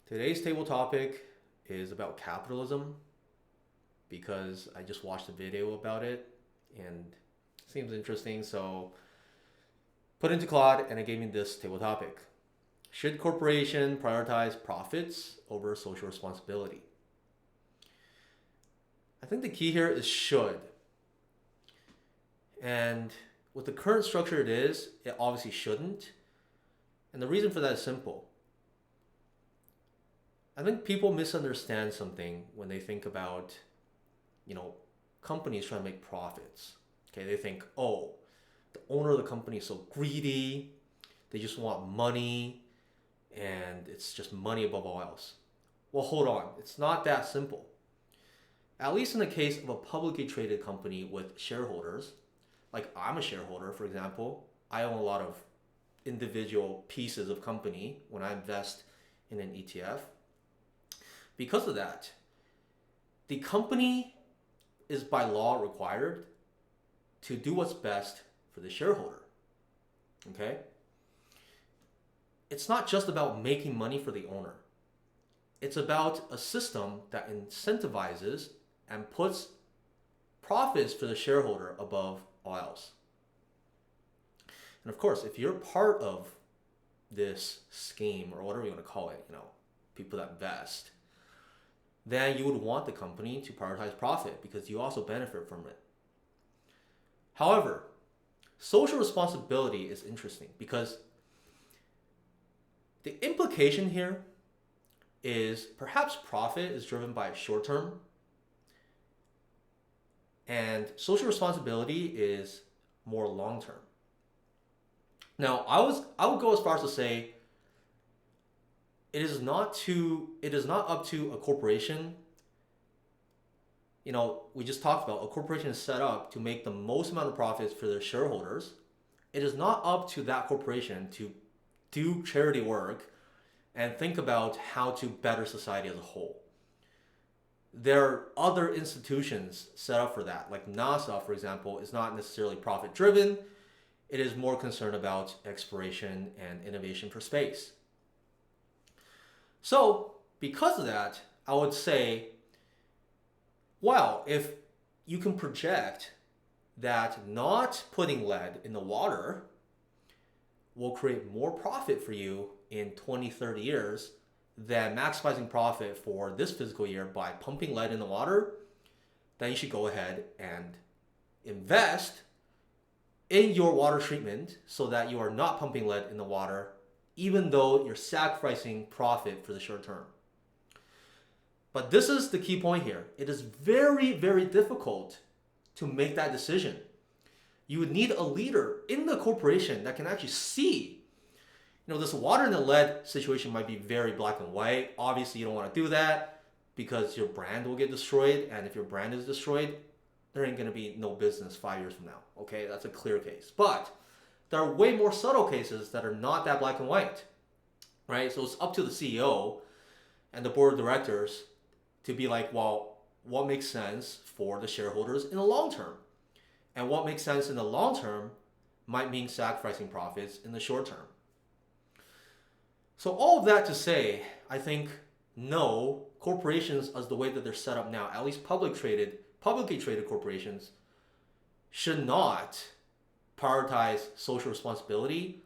Today's table topic is about capitalism because I just watched a video about it and it seems interesting. So put into Claude and it gave me this table topic. Should corporation prioritize profits over social responsibility? I think the key here is should. And with the current structure it obviously shouldn't. And the reason for that is simple. I think people misunderstand something when they think about, companies trying to make profits. Okay, they think, oh, the owner of the company is so greedy, they just want money, and it's just money above all else. Well, hold on, it's not that simple. At least in the case of a publicly traded company with shareholders, like I'm a shareholder, for example, I own a lot of individual pieces of company when I invest in an ETF. Because of that, the company is by law required to do what's best for the shareholder. Okay? It's not just about making money for the owner. It's about a system that incentivizes and puts profits for the shareholder above all else. And of course, if you're part of this scheme or whatever you want to call it, people that invest, then you would want the company to prioritize profit because you also benefit from it. However, social responsibility is interesting because the implication here is perhaps profit is driven by short term and social responsibility is more long term. Now, I would go as far as to say it is not up to a corporation. We just talked about a corporation is set up to make the most amount of profits for their shareholders. It is not up to that corporation to do charity work and think about how to better society as a whole. There are other institutions set up for that. Like NASA, for example, is not necessarily profit driven. It is more concerned about exploration and innovation for space. So, because of that, I would say, well, if you can project that not putting lead in the water will create more profit for you in 20, 30 years than maximizing profit for this fiscal year by pumping lead in the water, then you should go ahead and invest in your water treatment so that you are not pumping lead in the water even though you're sacrificing profit for the short term. But this is the key point here. It is very, very difficult to make that decision. You would need a leader in the corporation that can actually see, this water and the lead situation might be very black and white. Obviously, you don't want to do that because your brand will get destroyed. And if your brand is destroyed, there ain't going to be no business 5 years from now. Okay, that's a clear case. But there are way more subtle cases that are not that black and white, right? So it's up to the CEO and the board of directors to be like, well, what makes sense for the shareholders in the long term? And what makes sense in the long term might mean sacrificing profits in the short term. So all of that to say, I think no, corporations as the way that they're set up now, at least publicly traded corporations, should not prioritize social responsibility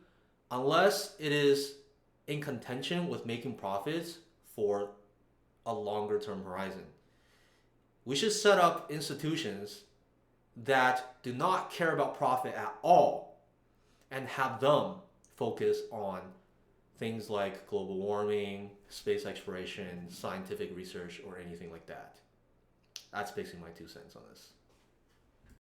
unless it is in contention with making profits for a longer term horizon. We should set up institutions that do not care about profit at all and have them focus on things like global warming, space exploration, scientific research, or anything like that. That's basically my 2 cents on this.